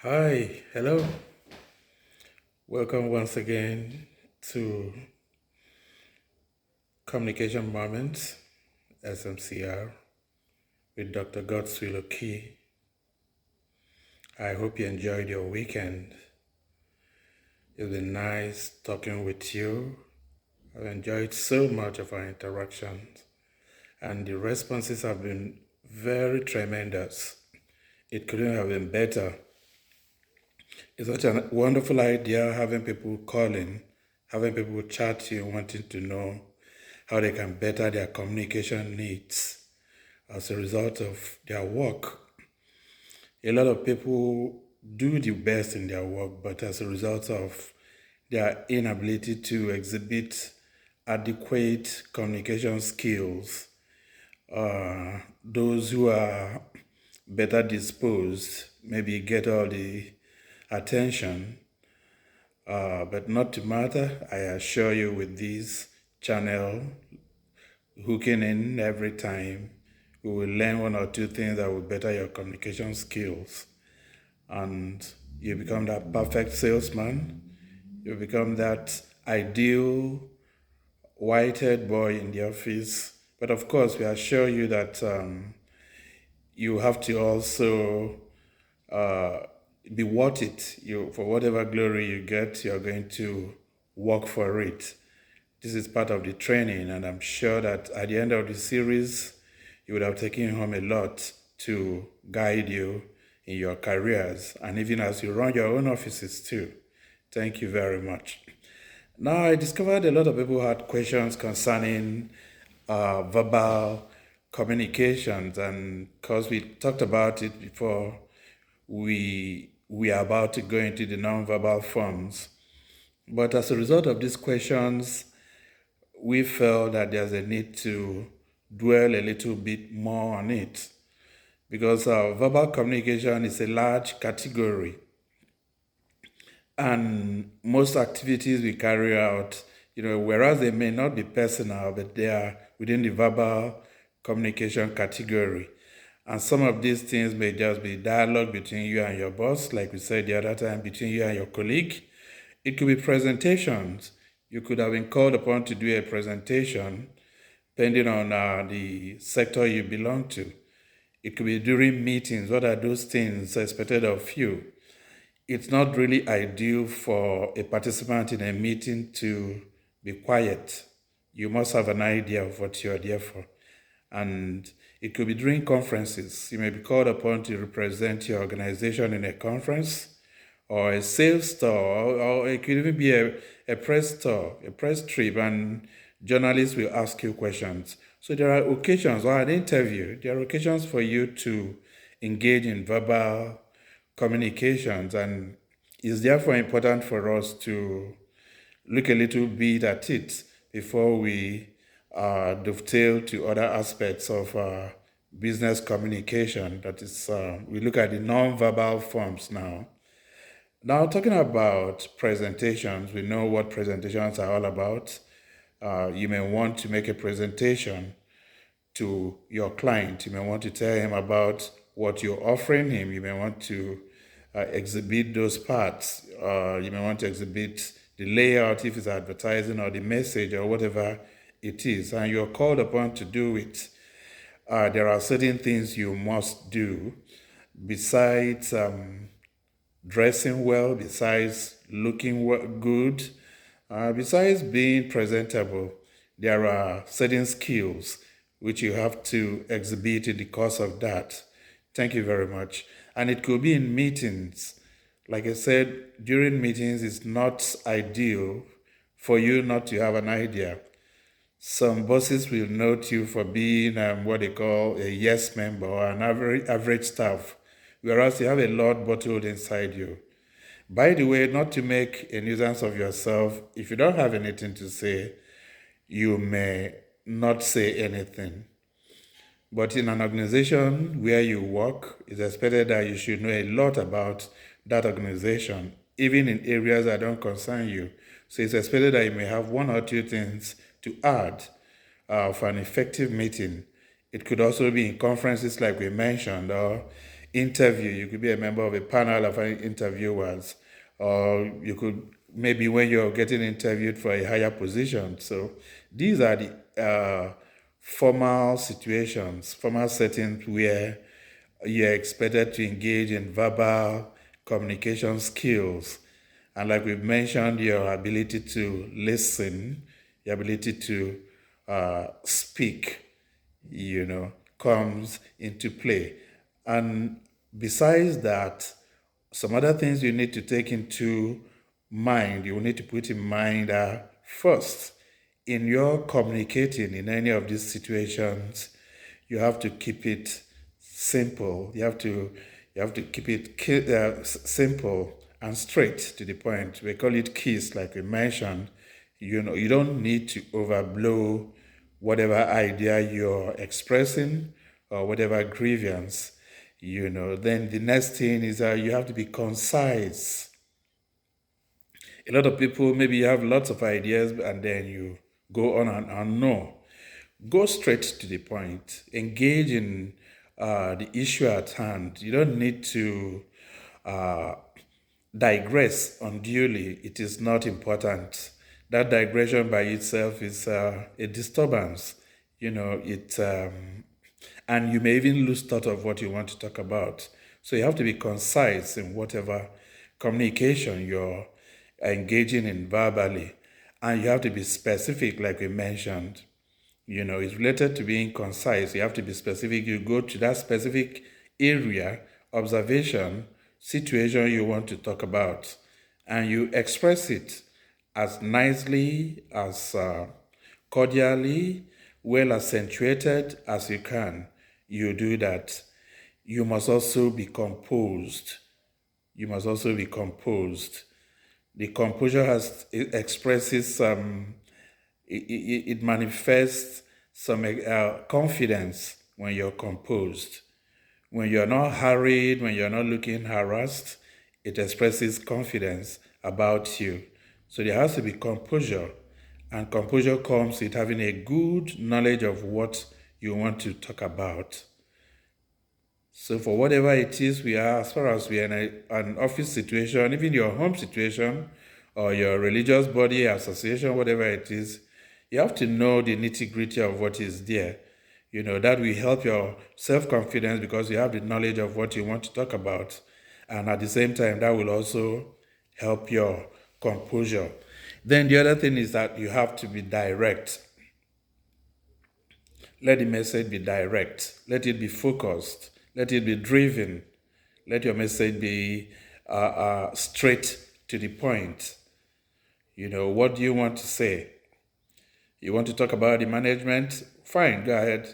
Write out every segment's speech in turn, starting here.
Hi, hello. Welcome once again to Communication Moments, SMCR, with Dr. Godswill Oki. I hope you enjoyed your weekend. It's been nice talking with you. I've enjoyed so much of our interactions, and the responses have been very tremendous. It couldn't have been better. It's such a wonderful idea having people calling, having people chat you, wanting to know how they can better their communication needs as a result of their work. A lot of people do the best in their work, but as a result of their inability to exhibit adequate communication skills, those who are better disposed maybe get all the attention, but not to matter. I assure you, with this channel, hooking in every time, we will learn one or two things that will better your communication skills. And you become that perfect salesman. You become that ideal white-haired boy in the office. But of course, we assure you that you have to also be worth it. For whatever glory you get, you're going to work for it. This is part of the training, and I'm sure that at the end of the series, you would have taken home a lot to guide you in your careers and even as you run your own offices too. Thank you very much. Now, I discovered a lot of people had questions concerning verbal communications, and because we talked about it before, we are about to go into the nonverbal forms. But as a result of these questions, we felt that there's a need to dwell a little bit more on it because verbal communication is a large category, and most activities we carry out, whereas they may not be personal, but they are within the verbal communication category. And some of these things may just be dialogue between you and your boss, like we said the other time, between you and your colleague. It could be presentations. You could have been called upon to do a presentation, depending on the sector you belong to. It could be during meetings. What are those things expected of you? It's not really ideal for a participant in a meeting to be quiet. You must have an idea of what you're there for. And it could be during conferences. You may be called upon to represent your organization in a conference or a sales tour, or it could even be a press tour, a press trip, and journalists will ask you questions. So there are occasions, or an interview, there are occasions for you to engage in verbal communications, and it's therefore important for us to look a little bit at it before we dovetail to other aspects of business communication. That is, we look at the non-verbal forms now. Now, talking about presentations, we know what presentations are all about. You may want to make a presentation to your client. You may want to tell him about what you're offering him. You may want to exhibit those parts. You may want to exhibit the layout if it's advertising, or the message, or whatever it is, and you're called upon to do it. There are certain things you must do besides dressing well, besides looking good, besides being presentable. There are certain skills which you have to exhibit in the course of that. Thank you very much. And it could be in meetings. Like I said, during meetings, it's not ideal for you not to have an idea. Some bosses will note you for being what they call a yes member, or an average staff, whereas you have a lot bottled inside you. By the way, not to make a nuisance of yourself, if you don't have anything to say, you may not say anything. But in an organization where you work, it's expected that you should know a lot about that organization, even in areas that don't concern you. So it's expected that you may have one or two things to add for an effective meeting. It could also be in conferences like we mentioned, or interview. You could be a member of a panel of interviewers, or you could maybe when you're getting interviewed for a higher position. So these are the formal situations, formal settings where you're expected to engage in verbal communication skills. And like we've mentioned, your ability to listen, your ability to speak, comes into play. And besides that, some other things you need to take into mind, you will need to put in mind are first, in your communicating in any of these situations, you have to keep it simple. You have to keep it simple and straight to the point. We call it KISS, like we mentioned. You don't need to overblow whatever idea you're expressing or whatever grievance. Then the next thing is that you have to be concise. A lot of people, maybe you have lots of ideas and then you go on and on. No, go straight to the point. Engage in the issue at hand. You don't need to uh, digress unduly. It is not important. That digression by itself is a disturbance. And you may even lose thought of what you want to talk about. So you have to be concise in whatever communication you're engaging in verbally. And you have to be specific, like we mentioned. It's related to being concise. You have to be specific. You go to that specific area, observation, situation you want to talk about, and you express it as nicely, as cordially, well accentuated as you can. You do that. You must also be composed. You must also be composed. The composure it expresses it manifests some confidence when you're composed. When you're not hurried, when you're not looking harassed, it expresses confidence about you. So there has to be composure. And composure comes with having a good knowledge of what you want to talk about. So for whatever it is we are, as far as we are in an office situation, even your home situation, or your religious body, association, whatever it is, you have to know the nitty-gritty of what is there. That will help your self-confidence because you have the knowledge of what you want to talk about. And at the same time, that will also help your composure. Then the other thing is that you have to be direct. Let the message be direct. Let it be focused. Let it be driven. Let your message be straight to the point. What do you want to say? You want to talk about the management? Fine, go ahead.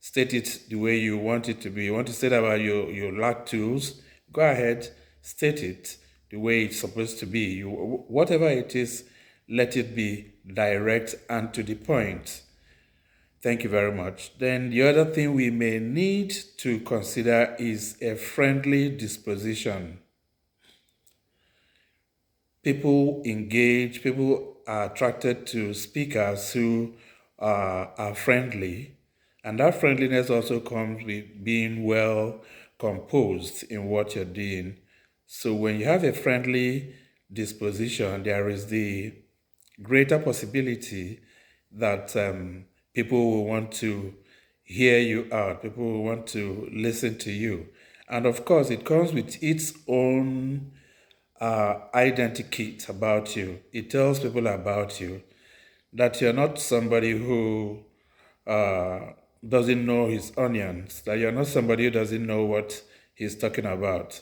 State it the way you want it to be. You want to state about your lack tools? Go ahead, state it the way it's supposed to be. Whatever it is, let it be direct and to the point. Thank you very much. Then the other thing we may need to consider is a friendly disposition. People are attracted to speakers who are friendly, and that friendliness also comes with being well composed in what you're doing. So when you have a friendly disposition, there is the greater possibility that people will want to hear you out, people will want to listen to you. And of course, it comes with its own identikit about you. It tells people about you that you're not somebody who doesn't know his onions, that you're not somebody who doesn't know what he's talking about.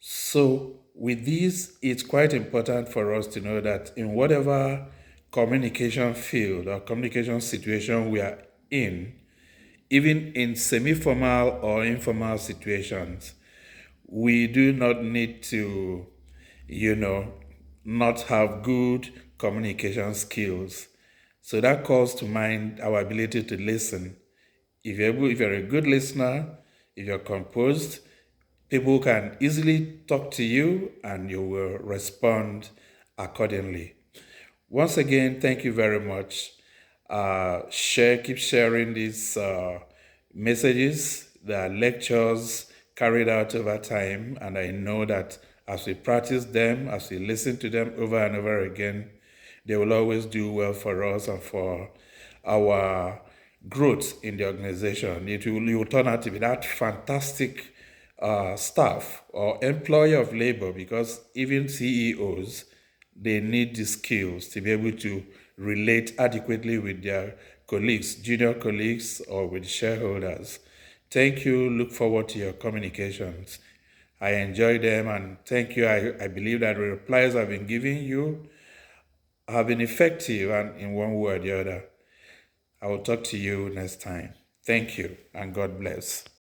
So with this, it's quite important for us to know that in whatever communication field or communication situation we are in, even in semi-formal or informal situations, we do not need to not have good communication skills. So that calls to mind our ability to listen. If you're a good listener, if you're composed, people can easily talk to you and you will respond accordingly. Once again, thank you very much. Keep sharing these messages. There are lectures carried out over time, and I know that as we practice them, as we listen to them over and over again, they will always do well for us and for our growth in the organization. You will turn out to be that fantastic staff or employer of labor, because even CEOs, they need the skills to be able to relate adequately with their colleagues, junior colleagues, or with shareholders. Thank you. Look forward to your communications. I enjoy them, and thank you. I believe that the replies I've been giving you have been effective and in one way or the other. I will talk to you next time. Thank you, and God bless.